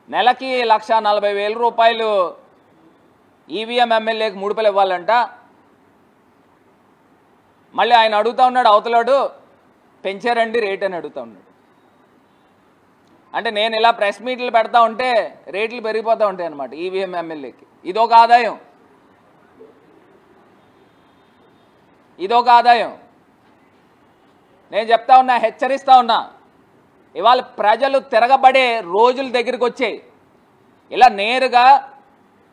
నెలకి 1,40,000 రూపాయలు ఈవీఎం ఎమ్మెల్యేకి ముడుపులు ఇవ్వాలంట. మళ్ళీ ఆయన అడుగుతా ఉన్నాడు, అవతలాడు పెంచారండి రేట్ అని అడుగుతా ఉన్నాడు. అంటే నేను ఇలా ప్రెస్ మీట్లు పెడతా ఉంటే రేట్లు పెరిగిపోతూ ఉంటాయి అన్నమాట ఈవీఎం ఎమ్మెల్యేకి. ఇదొక ఆదాయం, ఇదొక ఆదాయం. నేను చెప్తా ఉన్నా, హెచ్చరిస్తా ఉన్నా, ఇవాళ ప్రజలు తిరగబడే రోజుల దగ్గరికి వచ్చాయి. ఇలా నేరుగా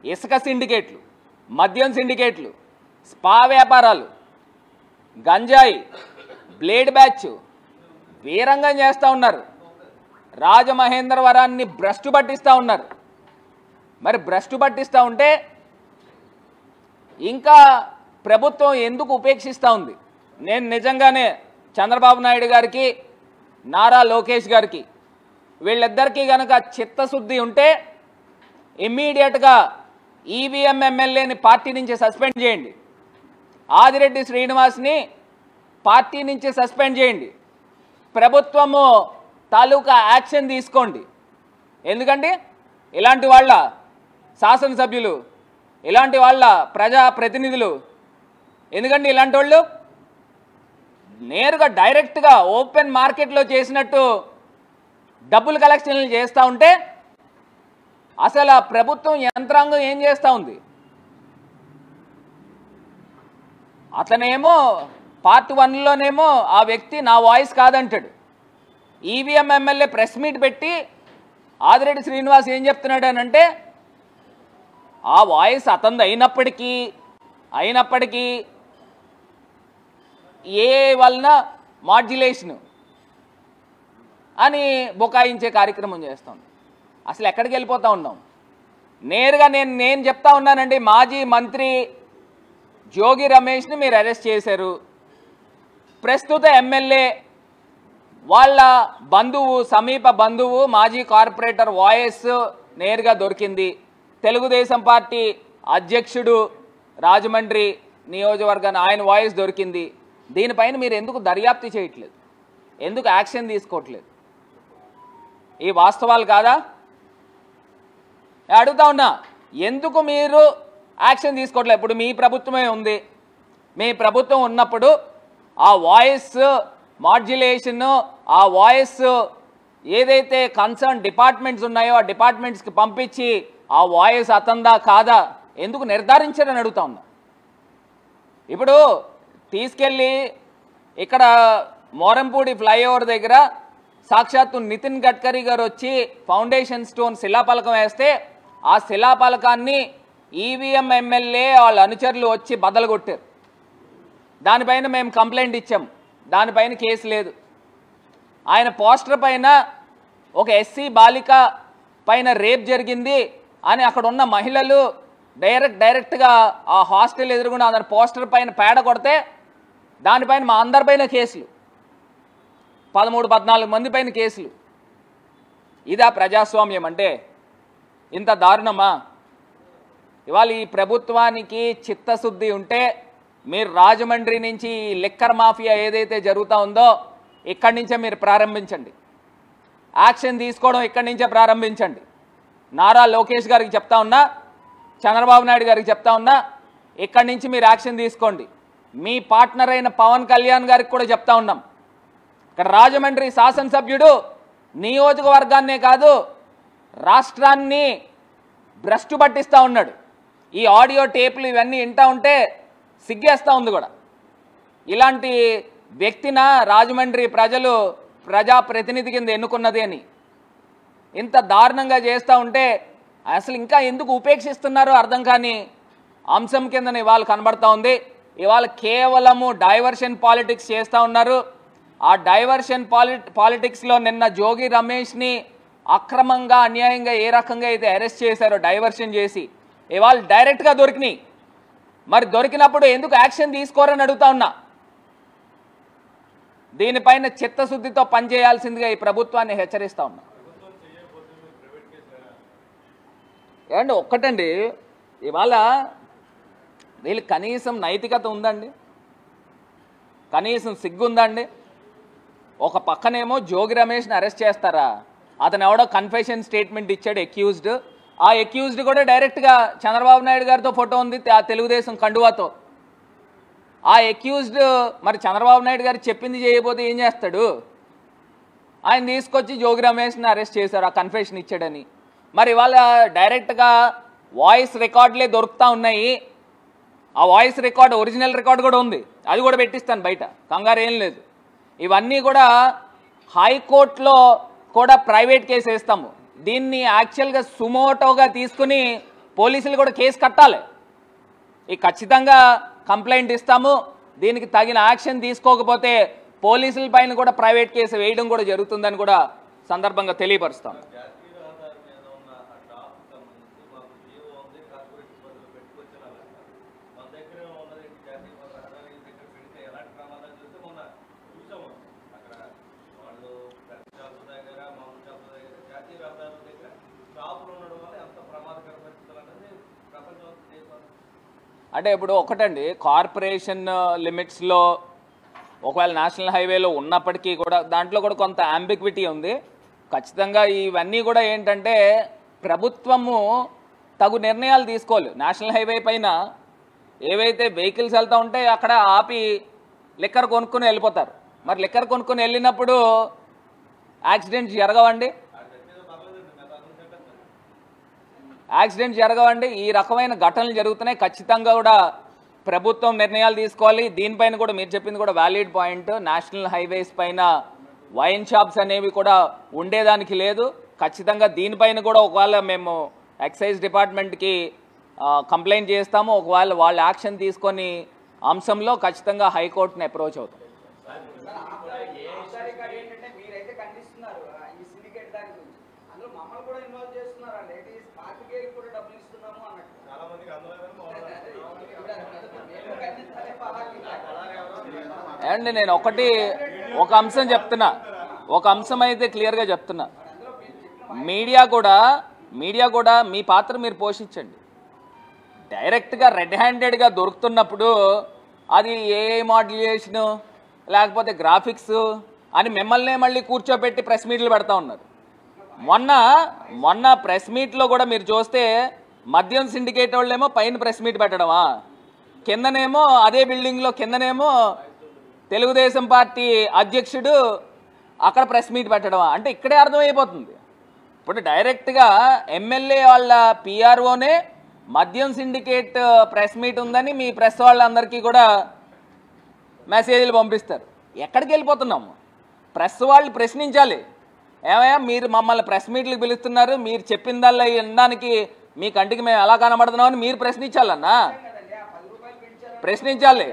ఇసుక సిండికేట్లు, మద్యం సిండికేట్లు, స్పా వ్యాపారాలు, గంజాయి, బ్లేడ్ బ్యాచ్ వీరంగం చేస్తూ ఉన్నారు. రాజమహేంద్రవరాన్ని భ్రష్టు పట్టిస్తూ ఉన్నారు. మరి భ్రష్టు పట్టిస్తూ ఉంటే ఇంకా ప్రభుత్వం ఎందుకు ఉపేక్షిస్తూ ఉంది? నేను నిజంగానే చంద్రబాబు నాయుడు గారికి, నారా లోకేష్ గారికి, వీళ్ళిద్దరికీ కనుక చిత్తశుద్ధి ఉంటే ఇమ్మీడియట్గా ఈవీఎం ఎమ్మెల్యేని పార్టీ నుంచి సస్పెండ్ చేయండి, ఆదిరెడ్డి శ్రీనివాస్ని పార్టీ నుంచి సస్పెండ్ చేయండి, ప్రభుత్వము తాలూకా యాక్షన్ తీసుకోండి. ఎందుకంటే ఇలాంటి వాళ్ళ శాసనసభ్యులు, ఇలాంటి వాళ్ళ ప్రజాప్రతినిధులు, ఎందుకంటే ఇలాంటి వాళ్ళు నేరుగా డైరెక్ట్గా ఓపెన్ మార్కెట్లో చేసినట్టు డబ్బులు కలెక్షన్లు చేస్తూ ఉంటే అసలు ఆ ప్రభుత్వం యంత్రాంగం ఏం చేస్తూ ఉంది? అతనేమో పార్ట్ 1లోనేమో ఆ వ్యక్తి నా వాయిస్ కాదంటాడు. ఈవీఎం ఎమ్మెల్యే ప్రెస్ మీట్ పెట్టి ఆదిరెడ్డి శ్రీనివాస్ ఏం చెప్తున్నాడు అని అంటే, ఆ వాయిస్ అతనిది అయినప్పటికీ ఏ వలన మాడ్యులేషను అని బుకాయించే కార్యక్రమం చేస్తాం. అసలు ఎక్కడికి వెళ్ళిపోతూ ఉన్నాం? నేరుగా నేను చెప్తా ఉన్నానండి, మాజీ మంత్రి జోగి రమేష్ని మీరు అరెస్ట్ చేశారు. ప్రస్తుత ఎమ్మెల్యే వాళ్ళ బంధువు, సమీప బంధువు, మాజీ కార్పొరేటర్ వాయిస్ నేరుగా దొరికింది. తెలుగుదేశం పార్టీ అధ్యక్షుడు రాజమండ్రి నియోజకవర్గాన్ని ఆయన వాయిస్ దొరికింది. దీనిపైన మీరు ఎందుకు దర్యాప్తు చేయట్లేదు? ఎందుకు యాక్షన్ తీసుకోవట్లేదు? ఈ వాస్తవాలు కాదా? అడుగుతా ఉన్నా, ఎందుకు మీరు యాక్షన్ తీసుకోవట్లేదు? ఇప్పుడు మీ ప్రభుత్వమే ఉంది. మీ ప్రభుత్వం ఉన్నప్పుడు ఆ వాయిస్ మాడ్యులేషన్, ఆ వాయిస్ ఏదైతే కన్సర్న్ డిపార్ట్మెంట్స్ ఉన్నాయో ఆ డిపార్ట్మెంట్స్కి పంపించి ఆ వాయిస్ అతందా కాదా ఎందుకు నిర్ధారించారని అడుగుతా ఉన్నా. ఇప్పుడు తీసుకెళ్ళి ఇక్కడ మోరంపూడి ఫ్లైఓవర్ దగ్గర సాక్షాత్తు నితిన్ గడ్కరీ గారు వచ్చి ఫౌండేషన్ స్టోన్ శిలాపలకం వేస్తే ఆ శిలాపలకాన్ని ఈవీఎం ఎమ్మెల్యే వాళ్ళ అనుచరులు వచ్చి బద్దలు కొట్టారు. దానిపైన మేము కంప్లైంట్ ఇచ్చాం, దానిపైన కేసు లేదు. ఆయన పోస్టర్ పైన ఒక ఎస్సీ బాలిక పైన రేప్ జరిగింది అని అక్కడ ఉన్న మహిళలు డైరెక్ట్గా ఆ హాస్టల్ ఎదురుగుండా అందరు పోస్టర్ పైన పేడ కొడితే దానిపైన మా అందరిపైన కేసులు, 13-14 మంది పైన కేసులు. ఇదా ప్రజాస్వామ్యం అంటే? ఇంత దారుణమా? ఇవాళ ఈ ప్రభుత్వానికి చిత్తశుద్ధి ఉంటే మీరు రాజమండ్రి నుంచి ఈ లిక్కర్ మాఫియా ఏదైతే జరుగుతూ ఉందో ఇక్కడి నుంచే మీరు ప్రారంభించండి. యాక్షన్ తీసుకోవడం ఇక్కడి నుంచే ప్రారంభించండి. నారా లోకేష్ గారికి చెప్తా ఉన్నా, చంద్రబాబు నాయుడు గారికి చెప్తా ఉన్నా, ఇక్కడి నుంచి మీరు యాక్షన్ తీసుకోండి. మీ పార్ట్నర్ అయిన పవన్ కళ్యాణ్ గారికి కూడా చెప్తా ఉన్నాం. ఇక్కడ రాజమండ్రి శాసనసభ్యుడు నియోజకవర్గాన్నే కాదు రాష్ట్రాన్ని భ్రష్టు పట్టిస్తూ ఉన్నాడు. ఈ ఆడియో టేపులు ఇవన్నీ వింటూ ఉంటే సిగ్గేస్తూ ఉంది కూడా. ఇలాంటి వ్యక్తిన రాజమండ్రి ప్రజలు ప్రజాప్రతినిధి కింద ఎన్నుకున్నది అని ఇంత దారుణంగా చేస్తూ ఉంటే అసలు ఇంకా ఎందుకు ఉపేక్షిస్తున్నారో అర్థం కాని అంశం కింద ఇవాళ కనబడతా ఉంది. ఇవాళ కేవలము డైవర్షన్ పాలిటిక్స్ చేస్తూ ఉన్నారు. ఆ డైవర్షన్ పాలిటిక్స్లో నిన్న జోగి రమేష్ని అక్రమంగా అన్యాయంగా ఏ రకంగా అయితే అరెస్ట్ చేశారో డైవర్షన్ చేసి ఇవాళ డైరెక్ట్గా దొరికినాయి. మరి దొరికినప్పుడు ఎందుకు యాక్షన్ తీసుకోరని అడుగుతా ఉన్నా. దీనిపైన చిత్తశుద్ధితో పనిచేయాల్సిందిగా ఈ ప్రభుత్వాన్ని హెచ్చరిస్తా ఉన్నా. ఏమండి ఒక్కటండి, ఇవాళ వీళ్ళకి కనీసం నైతికత ఉందండి? కనీసం సిగ్గుందండి? ఒక పక్కనేమో జోగి రమేష్ని అరెస్ట్ చేస్తారా, అతను ఎవడో కన్ఫెషన్ స్టేట్మెంట్ ఇచ్చాడు అక్యూజ్డ్. ఆ అక్యూజ్డ్ కూడా డైరెక్ట్గా చంద్రబాబు నాయుడు గారితో ఫోటో ఉంది ఆ తెలుగుదేశం కండువాతో. ఆ అక్యూజ్డ్ మరి చంద్రబాబు నాయుడు గారు చెప్పింది చేయకపోతే ఏం చేస్తాడు? ఆయన తీసుకొచ్చి జోగి రమేష్ని అరెస్ట్ చేశారు ఆ కన్ఫెషన్ ఇచ్చాడని. మరి ఇవాళ డైరెక్ట్గా వాయిస్ రికార్డులే దొరుకుతూ ఉన్నాయి. ఆ వాయిస్ రికార్డు ఒరిజినల్ రికార్డు కూడా ఉంది, అది కూడా పెట్టిస్తాను బయట, కంగారు ఏం లేదు. ఇవన్నీ కూడా హైకోర్టులో కూడా ప్రైవేట్ కేసు వేస్తాము. దీన్ని యాక్చువల్గా సుమోటోగా తీసుకుని పోలీసులు కూడా కేసు కట్టాలి. ఈ ఖచ్చితంగా కంప్లైంట్ ఇస్తాము. దీనికి తగిన యాక్షన్ తీసుకోకపోతే పోలీసుల పైన కూడా ప్రైవేట్ కేసు వేయడం కూడా జరుగుతుందని కూడా సందర్భంగా తెలియపరుస్తాం. అంటే ఇప్పుడు ఒకటండి, కార్పొరేషన్ లిమిట్స్లో ఒకవేళ నేషనల్ హైవేలో ఉన్నప్పటికీ కూడా దాంట్లో కూడా కొంత అంబిగ్విటీ ఉంది. ఖచ్చితంగా ఇవన్నీ కూడా ఏంటంటే ప్రభుత్వము తగు నిర్ణయాలు తీసుకోవాలి. నేషనల్ హైవే పైన ఏవైతే వెహికల్స్ వెళ్తూ ఉంటే అక్కడ ఆపి లిక్కర్ కొనుక్కొని వెళ్ళిపోతారు. మరి లిక్కర్ కొనుక్కొని వెళ్ళినప్పుడు యాక్సిడెంట్స్ జరగవండి? యాక్సిడెంట్స్ జరగవండి? ఈ రకమైన ఘటనలు జరుగుతున్నాయి. ఖచ్చితంగా కూడా ప్రభుత్వం నిర్ణయాలు తీసుకోవాలి. దీనిపైన కూడా మీరు చెప్పింది కూడా వ్యాలిడ్ పాయింట్. నేషనల్ హైవేస్ పైన వైన్ షాప్స్ అనేవి కూడా ఉండేదానికి లేదు. ఖచ్చితంగా దీనిపైన కూడా ఒకవేళ మేము ఎక్సైజ్ డిపార్ట్మెంట్కి కంప్లైంట్ చేస్తాము. ఒకవేళ వాళ్ళు యాక్షన్ తీసుకొని అంశంలో ఖచ్చితంగా హైకోర్టుని అప్రోచ్ అవుతాం. అండ్ నేను ఒక అంశం చెప్తున్నా, ఒక అంశం అయితే క్లియర్గా చెప్తున్నా. మీడియా కూడా మీ పాత్ర మీరు పోషించండి. డైరెక్ట్గా రెడ్ హ్యాండెడ్గా దొరుకుతున్నప్పుడు అది ఏఐ మాడ్యులేషను లేకపోతే గ్రాఫిక్స్ అని మిమ్మల్నే మళ్ళీ కూర్చోబెట్టి ప్రెస్ మీట్లు పెడతా ఉన్నారు. మొన్న ప్రెస్ మీట్లో కూడా మీరు చూస్తే మద్యం సిండికేట్ వాళ్ళేమో పైన ప్రెస్ మీట్ పెట్టడమా, కిందనేమో అదే బిల్డింగ్లో కిందనేమో తెలుగుదేశం పార్టీ అధ్యక్షుడు అక్కడ ప్రెస్ మీట్ పెట్టడమా? అంటే ఇక్కడే అర్థమైపోతుంది. ఇప్పుడు డైరెక్ట్గా ఎమ్మెల్యే వాళ్ళ పిఆర్ఓనే మద్యం సిండికేట్ ప్రెస్ మీట్ ఉందని మీ ప్రెస్ వాళ్ళందరికీ కూడా మెసేజ్లు పంపిస్తారు. ఎక్కడికి వెళ్ళిపోతున్నాము? ప్రెస్ వాళ్ళు ప్రశ్నించాలి. ఏమయ్యా మీరు మమ్మల్ని ప్రెస్ మీట్లకు పిలుస్తున్నారు, మీరు చెప్పిందల్లా వినడానికి మీ కంటికి మేము ఎలా కనబడుతున్నామని మీరు ప్రశ్నించాలన్నా, ప్రశ్నించాలి.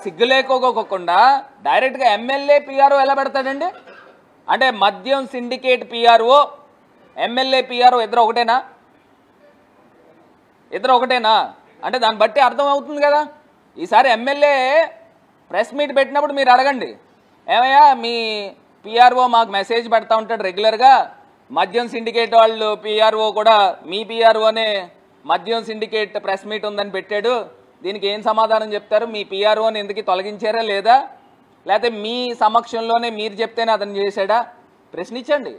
సిగ్గు లేకోకుండా డైరెక్ట్గా ఎమ్మెల్యే పిఆర్ఓ ఎలా పెడతాడండి? అంటే మద్యం సిండికేట్ పిఆర్ఓ ఎమ్మెల్యే పిఆర్ఓ ఇద్దరు ఒకటేనా అంటే దాన్ని బట్టి అర్థం అవుతుంది కదా. ఈసారి ఎమ్మెల్యే ప్రెస్ మీట్ పెట్టినప్పుడు మీరు అడగండి, ఏమయ్యా మీ పిఆర్ఓ మాకు మెసేజ్ పెడతా ఉంటాడు రెగ్యులర్గా, మద్యం సిండికేట్ వాళ్ళు పిఆర్ఓ కూడా మీ పిఆర్ఓనే మద్యం సిండికేట్ ప్రెస్ మీట్ ఉందని పెట్టాడు, దీనికి ఏం సమాధానం చెప్తారు? మీ పిఆర్ఓని ఎందుకు తొలగించారా లేదా, లేకపోతే మీ సమక్షంలోనే మీరు చెప్తేనే అతను చేశాడా? ప్రశ్నించండి.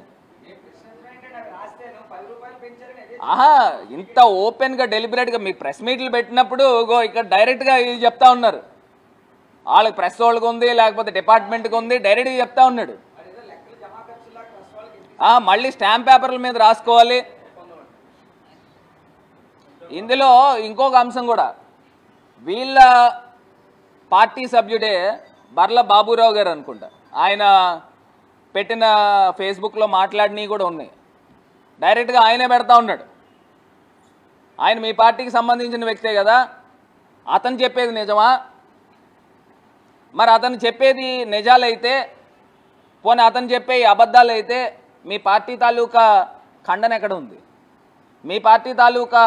ఇంత ఓపెన్గా డెలిబరేట్గా మీ ప్రెస్ మీట్లు పెట్టినప్పుడు ఇక్కడ డైరెక్ట్గా ఇది చెప్తా ఉన్నారు. వాళ్ళకి ప్రెస్ వాళ్ళకి ఉంది లేకపోతే డిపార్ట్మెంట్కి ఉంది, డైరెక్ట్గా చెప్తా ఉన్నాడు. మళ్ళీ స్టాంప్ పేపర్ల మీద రాసుకోవాలి. ఇందులో ఇంకొక అంశం కూడా, వీళ్ళ పార్టీ సభ్యుడే బర్ల బాబురావు గారు అనుకుంటా, ఆయన పెట్టిన ఫేస్బుక్లో మాట్లాడినవి కూడా ఉన్నాయి. డైరెక్ట్గా ఆయనే పెడతా ఉన్నాడు. ఆయన మీ పార్టీకి సంబంధించిన వ్యక్తే కదా, అతను చెప్పేది నిజమా? మరి అతను చెప్పేది నిజాలైతే, పోనీ అతను చెప్పే అబద్ధాలు అయితే మీ పార్టీ తాలూకా ఖండన ఎక్కడ ఉంది? మీ పార్టీ తాలూకా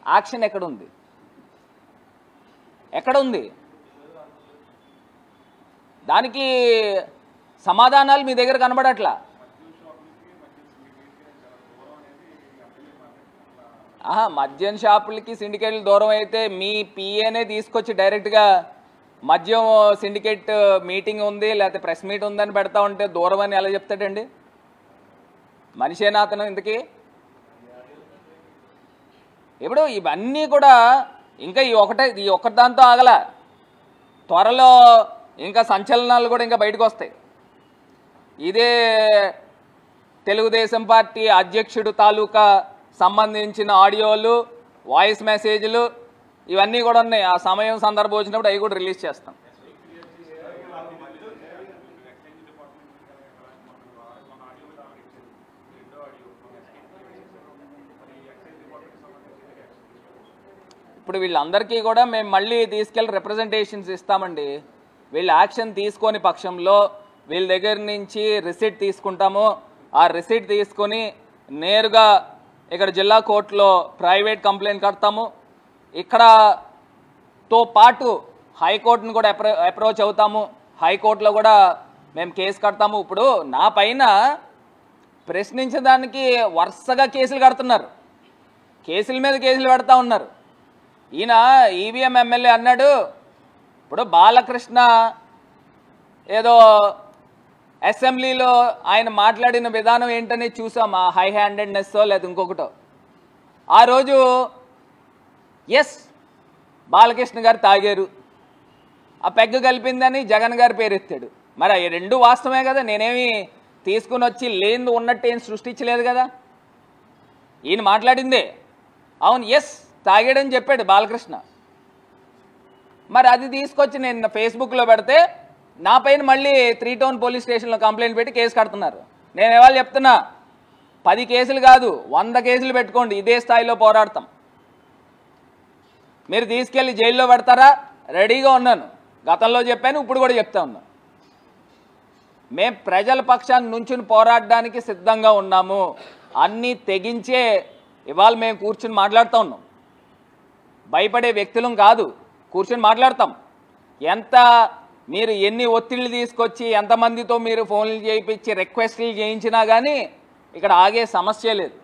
యాక్షన్ ఎక్కడుంది? దానికి సమాధానాలు మీ దగ్గర కనబడట్లా. మద్యం షాపులకి సిండికేట్లు దూరం అయితే మీ పిఏనే తీసుకొచ్చి డైరెక్ట్గా మద్యం సిండికేట్ మీటింగ్ ఉంది లేకపోతే ప్రెస్ మీట్ ఉందని పెడతా ఉంటే దూరం అని ఎలా చెప్తాడండి? మనిషేనా అతను ఇంతకీ? ఇప్పుడు ఇవన్నీ కూడా ఇంకా ఈ ఒక్కటి దాంతో ఆగల, త్వరలో ఇంకా సంచలనాలు కూడా ఇంకా బయటకు వస్తాయి. ఇదే తెలుగుదేశం పార్టీ అధ్యక్షుడు తాలూకా సంబంధించిన ఆడియోలు, వాయిస్ మెసేజ్లు ఇవన్నీ కూడా ఉన్నాయి. ఆ సమయం సందర్భం వచ్చినప్పుడు అవి కూడా రిలీజ్ చేస్తాం. ఇప్పుడు వీళ్ళందరికీ కూడా మేము మళ్ళీ తీసుకెళ్ళి రిప్రజెంటేషన్స్ ఇస్తామండి. వీళ్ళు యాక్షన్ తీసుకొని పక్షంలో వీళ్ళ దగ్గర నుంచి రిసిట్ తీసుకుంటాము. ఆ రిసిట్ తీసుకొని నేరుగా ఇక్కడ జిల్లా కోర్టులో ప్రైవేట్ కంప్లైంట్ కడతాము. ఇక్కడతో పాటు హైకోర్టును కూడా అప్రోచ్ అవుతాము. హైకోర్టులో కూడా మేము కేసు కడతాము. ఇప్పుడు నా పైన ప్రశ్నించడానికి వరుసగా కేసులు కడుతున్నారు, కేసుల మీద కేసులు పెడతా ఉన్నారు. ఈయన ఈవీఎం ఎమ్మెల్యే అన్నాడు, ఇప్పుడు బాలకృష్ణ ఏదో అసెంబ్లీలో ఆయన మాట్లాడిన విధానం ఏంటని చూసాం, ఆ హై హ్యాండెడ్నెస్సో లేదా ఇంకొకటో. ఆ రోజు ఎస్ బాలకృష్ణ గారు తాగారు, ఆ పెగ్గు కలిపిందని జగన్ గారు పేరెత్తాడు. మరి ఈ రెండు వాస్తవమే కదా, నేనేమి తీసుకుని వచ్చి లేని ఉన్నట్టు ఏం సృష్టించలేదు కదా. ఈయన మాట్లాడిందే అవును, ఎస్ తాగాడని చెప్పాడు బాలకృష్ణ. మరి అది తీసుకొచ్చి నేను ఫేస్బుక్లో పెడితే నా పైన మళ్ళీ 3 టౌన్ పోలీస్ స్టేషన్లో కంప్లైంట్ పెట్టి కేసు కడుతున్నారు. నేను ఇవాళ చెప్తున్నా, 10 కేసులు కాదు 100 కేసులు పెట్టుకోండి, ఇదే స్థాయిలో పోరాడతాం. మీరు తీసుకెళ్ళి జైల్లో పెడతారా? రెడీగా ఉన్నాను, గతంలో చెప్పాను, ఇప్పుడు కూడా చెప్తా ఉన్నాను. మేము ప్రజల పక్షాన్ని నుంచుని పోరాడడానికి సిద్ధంగా ఉన్నాము. అన్నీ తెగించే ఇవాళ మేము కూర్చుని మాట్లాడుతూ ఉన్నాం. భయపడే వ్యక్తులం కాదు, కూర్చొని మాట్లాడతాం. మీరు ఎన్ని ఒత్తిళ్లు తీసుకొచ్చి ఎంతమందితో మీరు ఫోన్లు చేయించి రిక్వెస్ట్లు చేయించినా కానీ ఇక్కడ ఆగే సమస్య లేదు.